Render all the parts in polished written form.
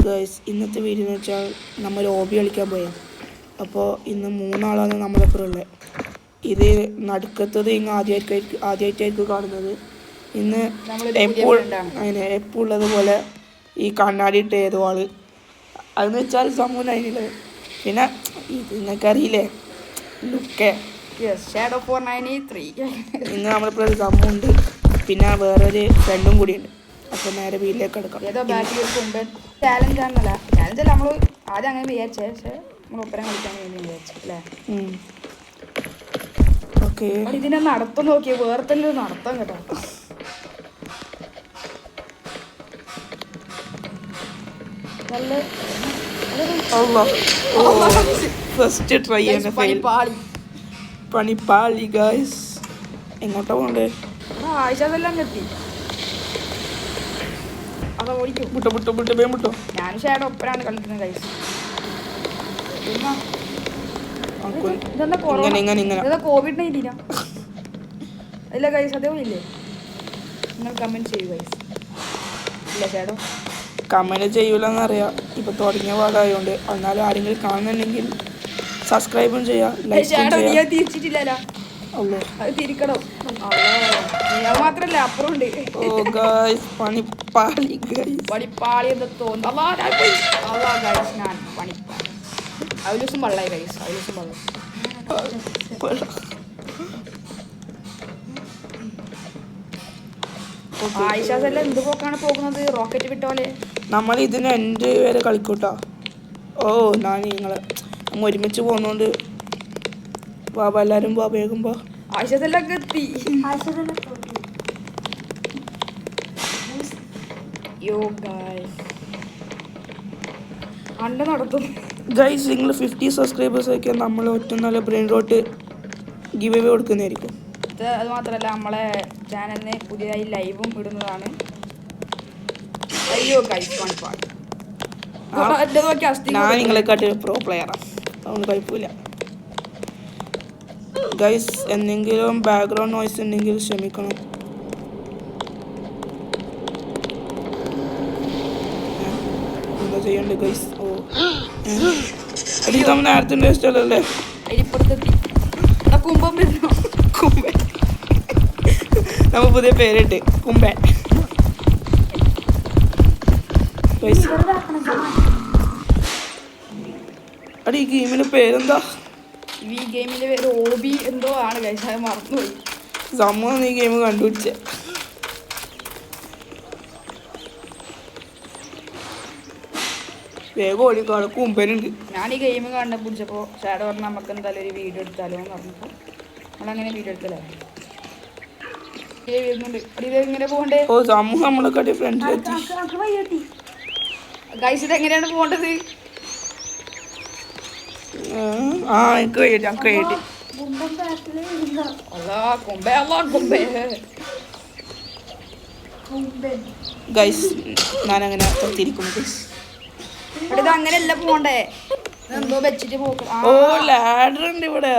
Guys ഇന്നത്തെ video എന്ന് വെച്ചാൽ നമ്മൾ ഹോബി കളിക്കാൻ പോയ അപ്പോൾ ഇന്ന് 3 ആളാണ് നമ്മളൊപ്പം ഉള്ളത്. ഇത് നടുക്കത്തത് ഇങ്ങ് ആദ്യമായിട്ടായിരിക്കും കാണുന്നത്. ഇന്ന് എപ്പോൾ ഉള്ളതുപോലെ ഈ കണ്ണാടി ഇട്ട് ഏതോ ആള് അതെന്ന് വെച്ചാൽ സമൂഹം അതിനില്ല. പിന്നെ ഇത് നിങ്ങൾക്കറിയില്ലേ ലുക്കേ ഇന്ന് നമ്മളിപ്പോൾ സമ്മുണ്ട്, പിന്നെ വേറൊരു ഫ്രണ്ടും കൂടിയുണ്ട്. അപ്പോൾ നേരെ വീട്ടിലേക്ക് എടുക്കാം. ചാലഞ്ചല്ല നമ്മൾ ആദ്യം അങ്ങനെ വിചാരിച്ചേ, പക്ഷെ നമ്മൾ ഒപ്പരം കളിക്കാൻ വേണ്ടി വിചാരിച്ചു അല്ലേ. ഓക്കെ, ഇതിനെ നടത്തം നോക്കിയ വേറെ തന്നെ നടത്താം കേട്ടോ. ഫസ്റ്റ് ട്രൈ പണിപ്പാളി ഗൈസ്. എങ്ങോട്ടാ പോണ്ടേ? ആഴ്ചതെല്ലാം എത്തി. ഞാനും ഷേഡ് ഒപ്പരാണ് കളിക്കുന്നത് ഗൈസ്. COVID-19 ഇല്ല ഗൈസ്, അതേ ഇല്ലേ? നിങ്ങൾ കമന്റ് ചെയ്യൂ ഗൈസ്. ഇല്ല ഷേഡോ കമന്റ് ചെയ്യൂലെന്നറിയാം, ഇപ്പൊ തുടങ്ങിയ പാടായോണ്ട്. എന്നാലും ആരെങ്കിലും കാണുന്നുണ്ടെങ്കിൽ സബ്സ്ക്രൈബും ചെയ്യാം, ലൈക്ക് തിരിച്ചിട്ടില്ലല്ലോ, അത് തിരിക്കണം. മാത്രല്ല അപ്പുറമുണ്ട് പണിപ്പാളി എന്താ തോന്നുന്നു. ഞാൻ പണിപ്പാളി അവലൂസും വെള്ളമായി ഗൈസ്, അവലൂസും വെള്ളം. ആയിഷാസെല്ലാം എന്ത് പോക്കാണ് പോകുന്നത്, റോക്കറ്റ് വിട്ടോലെ. നമ്മൾ ഇതിന് എൻ്റെ വരെ കളിക്കൂട്ടോ. ഞാൻ നിങ്ങളെ ഒരുമിച്ച് പോകുന്നോണ്ട് ബാബ എല്ലാരും വേഗം ആയിഷാസെല്ലാം എത്തി. അണ്ട നടത്തും ഗൈസ്. നിങ്ങൾ 50 സബ്സ്ക്രൈബേഴ്സ് ഒക്കെ നമ്മൾ ഒറ്റ നല്ല ബ്രെയിൻ റോട്ട് ഗിവ് അവേ കൊടുക്കുന്നതായിരിക്കും. അത് മാത്രമല്ല നമ്മളെ ചാനലിന് പുതിയതായി ലൈവും ഇടുന്നതാണ്. അയ്യോ ഗൈസ് പണിപ്പാട് ഞാൻ നിങ്ങളെക്കാട്ടി പ്രോ പ്ലെയറാണ്, അതുകൊണ്ട് കുഴപ്പമില്ല ഗൈസ്. എന്തെങ്കിലും ബാക്ക്ഗ്രൗണ്ട് നോയ്സ് ഉണ്ടെങ്കിൽ ക്ഷമിക്കണം. എന്താ ചെയ്യണ്ടേ ഗൈസ്? നേരത്തെ ഇഷ്ടമല്ലേ? നമ്മ പുതിയ പേരിട്ട് കുമ്പേ. അടി ഈ ഗെയിമിന്റെ പേരെന്താ? ഈ ഗെയിമിന്റെ പേര് ഹോബി എന്തോ ആണ് ഗൈസ്, അത് മറന്നുപോയി. സമൂഹം ഈ ഗെയിം കണ്ടുപിടിച്ച വേഗം ഓടിക്കാണ് കുമ്പനുണ്ട്. ഞാൻ ഈ ഗെയിം കണ്ടു പിടിച്ചപ്പോ ഷാഡോ പറഞ്ഞ നമുക്ക് എന്തായാലും ഒരു വീഡിയോ എടുത്താലോ എന്ന് പറഞ്ഞപ്പോ നമ്മളങ്ങനെ വീഡിയോ എടുത്തല്ലേ. ഇങ്ങനെ പോകണ്ടേ? സമൂഹം നമ്മളെക്കാട്ടി ഫ്രണ്ട് ഗൈസ്, ഇത് എങ്ങനെയാണ് പോകേണ്ടത്? ഗൈസ് ഞാനങ്ങനെ തിരിക്കും. ഇത് അങ്ങനെയല്ല പോണ്ടേ, എന്തോ വെച്ചിട്ട് പോക്കും. ലാഡർ ഉണ്ട് ഇവിടെ.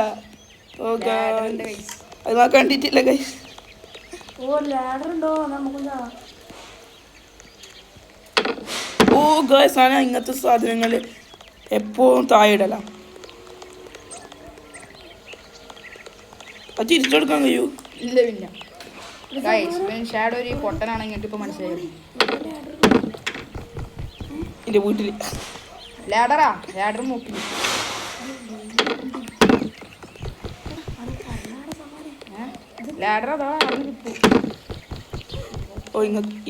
അത് ഞാൻ കണ്ടിട്ടില്ല ഗൈസ്. ഗൈസ് ഞാൻ ഇങ്ങനത്തെ സാധനങ്ങൾ എപ്പോഴും താഴെയിടല. അത് തിരിച്ചെടുക്കാൻ കഴിയൂ? ഇല്ല. പിന്നെ ഷാഡോ ഒരു പൊട്ടനാണെങ്കിൽ ഇപ്പൊ മനസ്സിലായി. എന്റെ വീട്ടില് ലാഡർ നോക്കി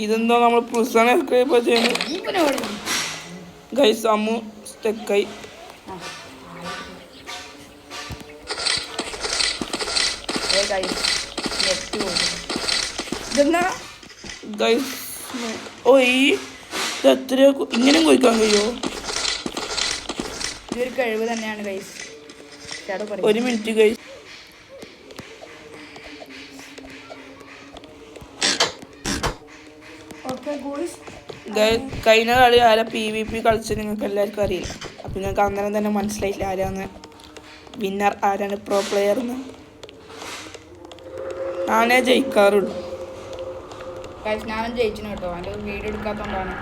ഇതെന്തോ നമ്മൾ പുസ്തകം എസ്ക്രൈബ് ചെയ്യുന്നത് ഗൈസ്. അമ്മു സ്റ്റെക്കായി. ഗൈസ് എത്ര ഇങ്ങനെ കൊയ്ക്കാൻ കഴിയുമോ? ഇതൊരു കഴിവ് തന്നെയാണ് ഗൈസ്. ഒരു മിനിറ്റ് ഗൈസ്. കഴിഞ്ഞ കളി ആരാ PvP കളിച്ച് നിങ്ങൾക്ക് എല്ലാവർക്കും അറിയില്ല. അപ്പം നിങ്ങൾക്ക് അങ്ങനെ തന്നെ മനസ്സിലായില്ല ആരാന്ന് വിന്നർ, ആരാണ് പ്രോ പ്ലെയർ എന്ന്. ഞാനേ ജയിക്കാറുള്ളൂ. ഞാനും ജയിച്ചു കേട്ടോ, അതിൻ്റെ വീഡിയോ എടുക്കാത്തതുകൊണ്ടാണ്.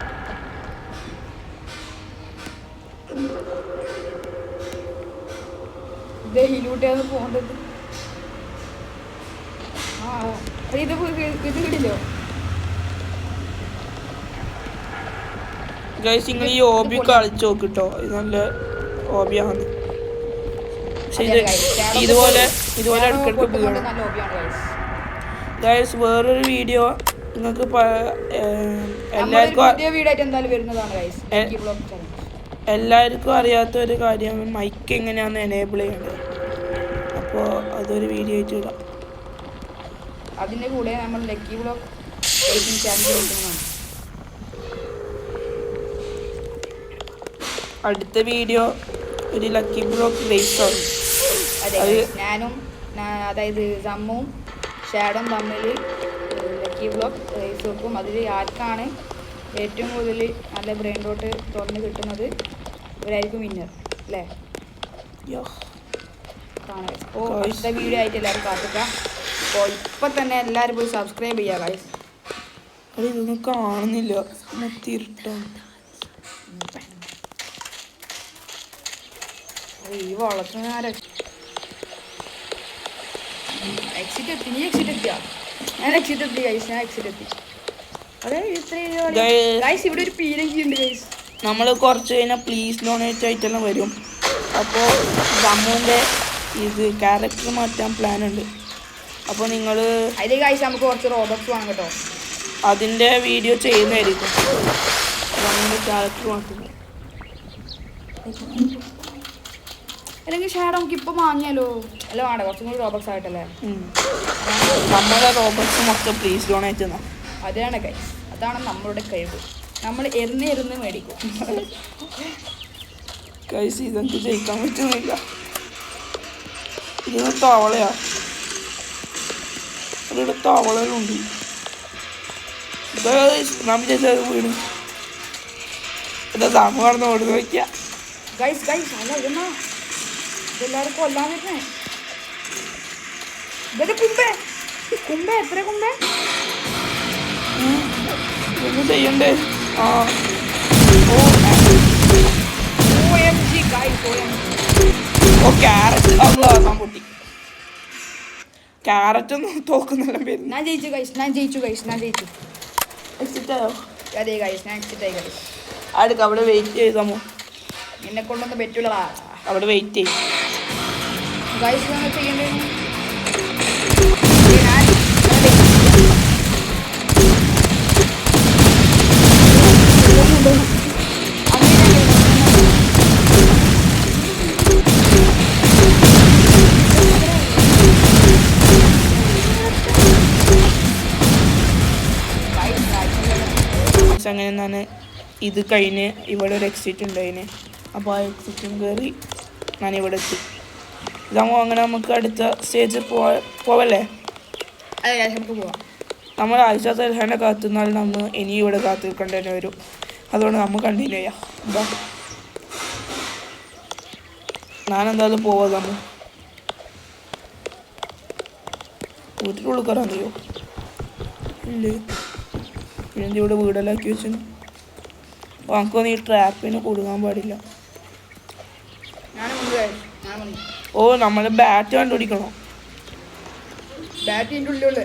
ഡെയിലൂട്ടിയാണ് പോകേണ്ടത്. ആ ഇത് കിടില്ലോ. ഗൈസ് നിങ്ങൾ ഈ ഓബി കളിച്ചു നോക്കിട്ടോ, ഇത് നല്ല ഓബിയാണ്. പക്ഷെ ഇതുപോലെ ഇടയ്ക്കിടയ്ക്ക് വീഴണം. ഗൈസ് വേറൊരു വീഡിയോ നിങ്ങൾക്ക് എല്ലാവർക്കും അറിയാത്ത ഒരു കാര്യം മൈക്ക് എങ്ങനെയാണെന്ന് എനേബിൾ ചെയ്യേണ്ടത്. അപ്പോൾ അതൊരു വീഡിയോ ആയിട്ട് ഇടാം. അതിൻ്റെ കൂടെ നമ്മൾ ലക്കി ബ്ലോക്ക് ചാനൽ കൊടുക്കുന്നതാണ്. അടുത്ത വീഡിയോ ഒരു ലക്കി ബ്ലോക്ക് റേസ് ആണ്. അതെ, ഞാനും അതായത് സമ്മും ഷാഡും തമ്മിൽ ലക്കി ബ്ലോക്ക് റേസ് വെക്കും. അതിൽ ആർക്കാണ് ഏറ്റവും കൂടുതൽ നല്ല ബ്രെയിൻ ഡോട്ട് തുറന്ന് കിട്ടുന്നത് ഇവരായിരിക്കും വിന്നർ അല്ലേ? അപ്പോൾ അടുത്ത വീഡിയോ ആയിട്ട് എല്ലാവരും കാത്തിക്കാം. അപ്പോൾ ഇപ്പം തന്നെ എല്ലാവരും പോയി സബ്സ്ക്രൈബ് ചെയ്യുക ഗൈസ്. ഇതൊന്നും കാണുന്നില്ല, മൊത്തിട്ടാണ് ഈ വളർത്തുന്ന എക്സിറ്റ് എത്തി. നീ എക്സിറ്റ് എത്തിയാ? ഞാൻ എക്സിറ്റ് എത്തി ഗൈസ്, ഞാൻ എക്സിറ്റ് എത്തി. അതെ ഗൈസ്, ഇവിടെ ഒരു പീരങ്കി ഉണ്ട് ഗൈസ്. നമ്മൾ കുറച്ച് കഴിഞ്ഞാൽ പ്ലീസ് ഡൊണേറ്റ് ആയിട്ടെല്ലാം വരും. അപ്പോൾ സമ്മുവിൻ്റെ ഇത് ക്യാരക്ടർ മാറ്റാൻ പ്ലാൻ ഉണ്ട്. അപ്പോൾ നിങ്ങൾ അതിൽ ഗൈസ് നമുക്ക് കുറച്ച് റോബോട്ട്സ് വേണം കേട്ടോ. അതിൻ്റെ വീഡിയോ ചെയ്യുന്നതായിരിക്കും. സമ്മുവിൻ്റെ ക്യാരക്ടർ മാറ്റുന്നത്. അല്ലെങ്കിൽ ഷാഡോ നമുക്ക് ഇപ്പം വാങ്ങിയാലോ? അല്ല വേണ്ട, കുറച്ചും കൂടി റോബോട്ട്സ് ആയിട്ടല്ലേ. നമ്മളെ റോബോട്ട്സ് മൊത്തം പ്ലീസ് ഡൊണേറ്റ് എന്നാ. അതാണ് ഗൈസ്, അതാണ് നമ്മളുടെ കഴിവ്. നമ്മൾ എറിഞ്ഞ് മേടിക്കും ഗൈസ്. ഇതെനിക്ക് ജയിക്കാൻ പറ്റുന്നില്ല. ഇതിന് തവളയാ, അതിവിടെ തവളയിലുണ്ട്. നമ്മൾ ചേച്ചത് വീണ് എന്താ സാമ ഓടുന്ന വയ്ക്കുക. ഗൈസ് അല്ല ഇതെന്നാ ഇതെല്ലാവരും കൊല്ലാൻ വരുന്നേ. ഇതൊക്കെ കുമ്പേ എത്ര കുമ്പേ ഒന്നും ചെയ്യണ്ടേ? ആ ഓ ക്യാരറ്റ് പൊട്ടി. ക്യാരറ്റ് ഒന്നും തോക്കുന്നെല്ലാം പേര്. ഞാൻ ജയിച്ചു ഗൈസ്. എക്സിറ്റായോ? അതെ ഗൈസ്, ഞാൻ എക്സിറ്റ് ആയി ഗൈസ്. അടുക്ക അവിടെ വെയിറ്റ് ചെയ്താമോ? എന്നെ കൊണ്ടൊന്നും പറ്റൂലടാ. അവിടെ വെയിറ്റ് ചെയ്യും ഗൈസ്. നമ്മൾ ചെയ്യേണ്ടത് അങ്ങനെ എന്താണ് ഇത് കഴിഞ്ഞ് ഇവിടെ ഒരു എക്സിറ്റ് ഉണ്ട് അതിന്. അപ്പോൾ ആ എക്സിറ്റും കയറി ഞാനിവിടെ എത്തി. ഇതാകുമ്പോൾ അങ്ങനെ നമുക്ക് അടുത്ത സ്റ്റേജ് പോവല്ലേ? അതെ നമുക്ക് പോവാം. നമ്മൾ ആയിഷ സൽഹാനെ കാത്തുന്നാൽ നമ്മൾ ഇനി ഇവിടെ കാത്തു നിൽക്കേണ്ടി വരും. അതുകൊണ്ട് നമ്മൾ കണ്ടിന്യൂ ചെയ്യാം. എന്താ ഞാനെന്തായാലും പോവാം. നമ്മൾ വീട്ടിനുള്ളിൽ കയറാൻ കഴിയോ? ഇല്ലേ, പിന്നെ ഇവിടെ വീടെല്ലാം ആക്കി വെച്ചു. അപ്പോൾ നമുക്കൊന്നും ഈ ട്രാപ്പിന് കൊടുക്കാൻ പാടില്ല. ഓ നമ്മൾ ബാറ്റ് കണ്ടുപിടിക്കണോ? ബാറ്റ് ഉള്ളിലുള്ള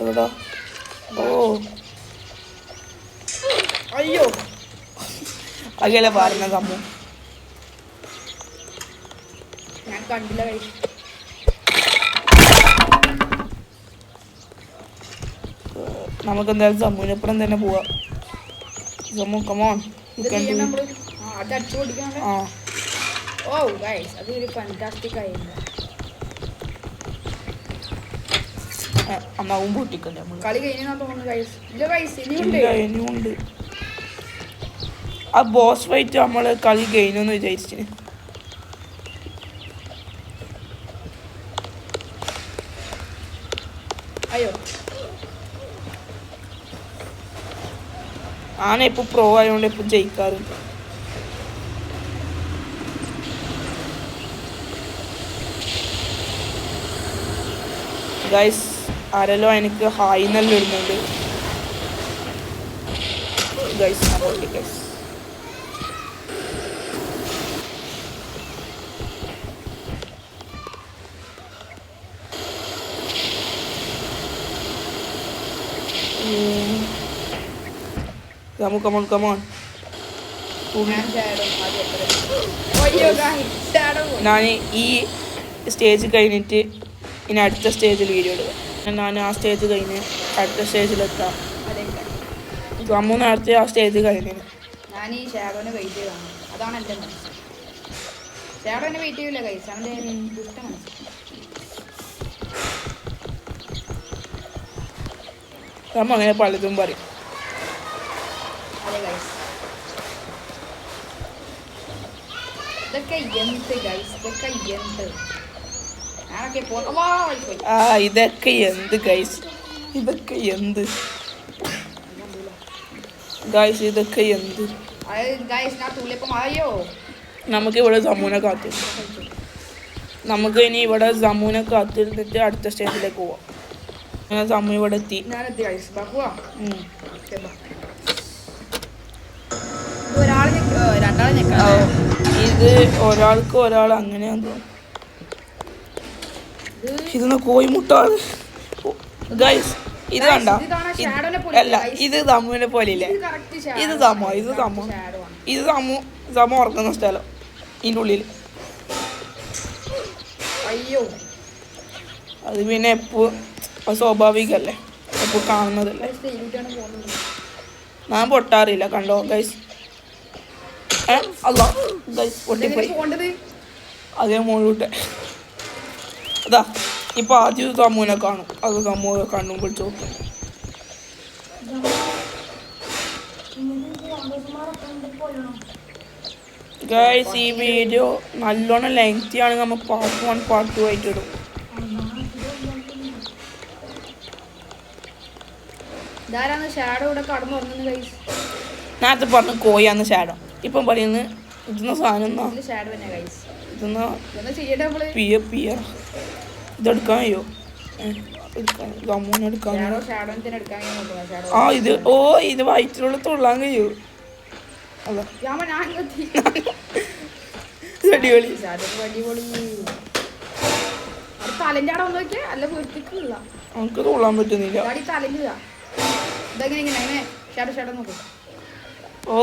എവിടാ? ഓ അയ്യോ, അകലെ പറഞ്ഞ സംഭവം ഞാൻ കണ്ടില്ല കഴിച്ചു. നമുക്ക് എന്തായാലും സമ്മൂനപ്പുറം തന്നെ പോവാം. സമ്മു കമോൺ. ആ ഓ ഗൈസ്, അതൊരു ഫാന്റാസ്റ്റിക് ആയിരുന്നു. അമ്മാവും പൊട്ടിക്കല്ലേ നമ്മൾ. കളി കഴിഞ്ഞാ തോന്നുന്നു ഗൈസ്. ഇല്ല ഗൈസ്, ഇനിയുണ്ട്. ആ ബോസ് ഫൈറ്റ് നമ്മൾ കളി കഴിഞ്ഞെന്ന് വിചാരിച്ചിന്. അയ്യോ, ആന ഇപ്പൊ പ്രോ ആയതുകൊണ്ട് ഇപ്പൊ ജയിക്കാറുണ്ട്. ഗൈസ് ആരല്ലോ എനിക്ക് ഹായ് നല്ല ഇടുന്നുണ്ട്. Guys Zamu, come on, come on. ഞാൻ ഷാഡോ ആദ്യം അയ്യോ ഗൈസ് ഷാഡോ ഞാൻ ഈ സ്റ്റേജ് കഴിഞ്ഞിട്ട് ഇനി അടുത്ത സ്റ്റേജിൽ വീഡിയോ ഇടുക. ഞാൻ ആ സ്റ്റേജ് കഴിഞ്ഞ് അടുത്ത സ്റ്റേജിലെത്താം. ജമ്മു നേരത്തെ ആ സ്റ്റേജ് കഴിഞ്ഞു. ഞാൻ ഈ ഷാഡോനെ വെയിറ്റ് ചെയ്താണ്. അതാണ് എൻ്റെ മനസ്സ്. ഷാഡോനെ വെയിറ്റ് ചെയ്യൂല ഗൈസ്. അവൻ്റെ ദുഷ്ട മനസ്സ്. ജമ്മു അങ്ങനെ പലതും പറയും. അതെ ഗൈസ്. ഇതൊക്കെ എന്ത് ഗൈസ്, ഇതൊക്കെ എന്ത് ഞാനൊക്കെ പോയി. ഇതൊക്കെ എന്ത് ഗൈസ്, ഇതൊക്കെ എന്ത് ഗൈസ്, ഇതൊക്കെ എന്ത്. ഗൈസ് ഞാൻ തുള്ളിയപ്പം ആയോ. നമുക്ക് ഇവിടെ ജമ്മുവിനെ നമുക്ക് ഇനി ഇവിടെ ജമ്മുവിനെ കാത്തിരുന്നിട്ട് അടുത്ത സ്റ്റേജിലേക്ക് പോവാം. ഞാൻ ജമ്മു ഇവിടെ എത്തി. ഞാനെത്തി ഗൈസ്. പോവാ. ഒരാൾ രണ്ടാളെ നിൽക്കാം. ഇത് ഒരാൾക്ക് ഒരാൾ അങ്ങനെയാന്ന് തോന്നുന്നു. ഇതൊന്ന് കോയിമുട്ടാണ് ഗൈസ്. ഇത് കണ്ട അല്ല, ഇത് തമ്മുവിനെ പോലെ ഇല്ലേ. ഇത് തമ്മോ, ഇത് തമ്മോ, ഇത് തമ്മു ഉറങ്ങുന്ന സ്ഥലം ഇതിൻ്റെ ഉള്ളിൽ. അയ്യോ അത് പിന്നെ എപ്പോൾ സ്വാഭാവികല്ലേ, എപ്പോൾ കാണുന്നതല്ലേ. ഞാൻ പൊട്ടാറില്ല കണ്ടോ ഗൈസ്. അല്ല ഗൈസ് പൊട്ടിപ്പോയി. അതേ മുഴുവട്ടെ. അതാ ഇപ്പൊ ആദ്യം തമ്മുവിനെ കാണും. അത് തമ്മു കണ്ണും പിടിച്ചു നോക്കും. ഗൈസ് ഈ വീഡിയോ നല്ലോണം ലെങ്തി ആണ്. നമ്മൾ പാർട്ട് 1 പാർട്ട് 2 ആയിട്ട് ഇടും. നേരത്തെ പറഞ്ഞു കോയാന്ന് ഷാഡോ, ഇപ്പം പറയുന്നത് ഇതെന്ന സാധനം ഇതെടുക്കാൻ കഴിയോ? ഗമ്മൂന്നെടുക്കാൻ ആ ഇത് ഓ ഇത് വയറ്റിലുള്ള തൊള്ളാൻ കഴിയോ? അല്ല അടിപൊളി. നമുക്ക് തൊള്ളാൻ പറ്റുന്നില്ല. ഓ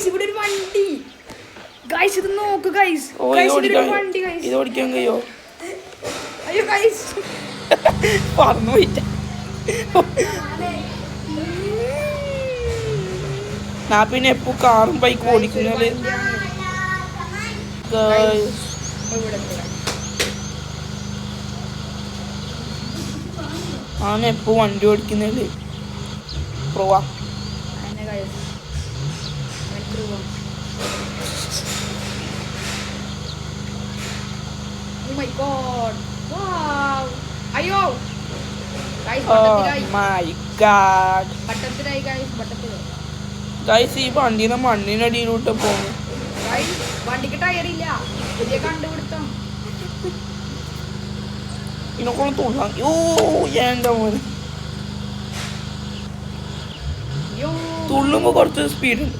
ഇവിടെ ഒരു വണ്ടി ഗൈസ്, ഇത് നോക്ക് ഗൈസ്. ഇത് ഓടിക്കാൻ കഴിയോ? അയ്യോ ഗൈസ് പറഞ്ഞു പോയിട്ട. ഞാൻ പിന്നെ എപ്പോ കാറും ബൈക്കും ഓടിക്കുന്നത്. ഞാൻ എപ്പോ വണ്ടി ഓടിക്കുന്നത് pro. Oh my god. Wow. അയ്യോ ഗൈസ് ഈ വണ്ടീനെ മണ്ണിനടിയിലോട്ട് പോകുന്നു. വണ്ടിക്ക് ടയറില്ല, പുതിയ കണ്ടുപിടുത്തം. ഇതിനൊക്കെ തുള്ളാം. യോ എന്താ മോനെ തുള്ളുമ്പോ കുറച്ച് സ്പീഡ് ഉണ്ട്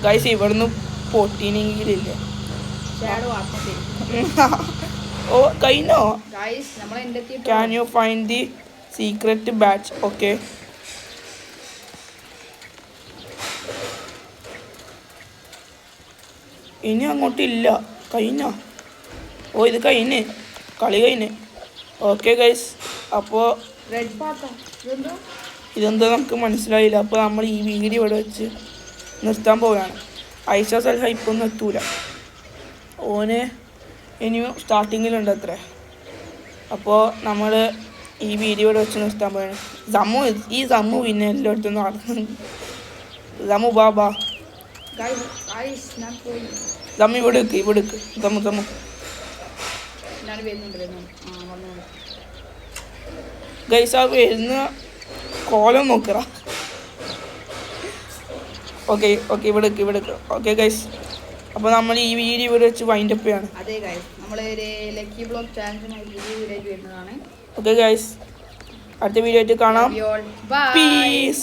ഗൈസ്. ഇവിടുന്ന് പൊട്ടീനെങ്കിലില്ല. ഓ കഴിഞ്ഞോ? Can you find the secret batch? Okay ഇനി അങ്ങോട്ടില്ല. കഴിഞ്ഞോ? ഓ ഇത് കഴിഞ്ഞ് കളി കഴിഞ്ഞ്. ഓക്കെ ഗൈസ്, അപ്പോൾ ഇതെന്താ നമുക്ക് മനസ്സിലായില്ല. അപ്പോൾ നമ്മൾ ഈ വീഡിയോ ഇവിടെ വെച്ച് നിർത്താൻ പോവുകയാണ്. ഐഷ സൽഹ ഇപ്പൊന്നും എത്തൂല. ഓന് ഇനിയും സ്റ്റാർട്ടിങ്ങിലുണ്ട് അത്രേ. അപ്പോൾ നമ്മൾ ഈ വീഡിയോ ഇവിടെ വെച്ച് നിർത്താൻ പോവുകയാണ്. ജമ്മു പിന്നെ എല്ലായിടത്തും നടന്നു. ജമ്മു ബാബാ ജമ്മു ഇവിടെ ജമ്മു ഗൈസ് ആ വരുന്ന കോലം നോക്കറ. ഓക്കെ ഇവിടെ ഓക്കെ ഗൈസ്, അപ്പോൾ നമ്മൾ ഈ വീഡിയോ ഇവിടെ വെച്ച് വൈൻഡപ്പ് ചെയ്യാണ്. അതെ ഗൈസ്, നമ്മൾ ഒരു ലക്കി ബ്ലോഗ് ചാനലിനായി വീഡിയോ വരുന്നതാണ്. ഓക്കെ ഗൈസ്, അടുത്ത വീഡിയോ ആയിട്ട് കാണാം. പീസ്.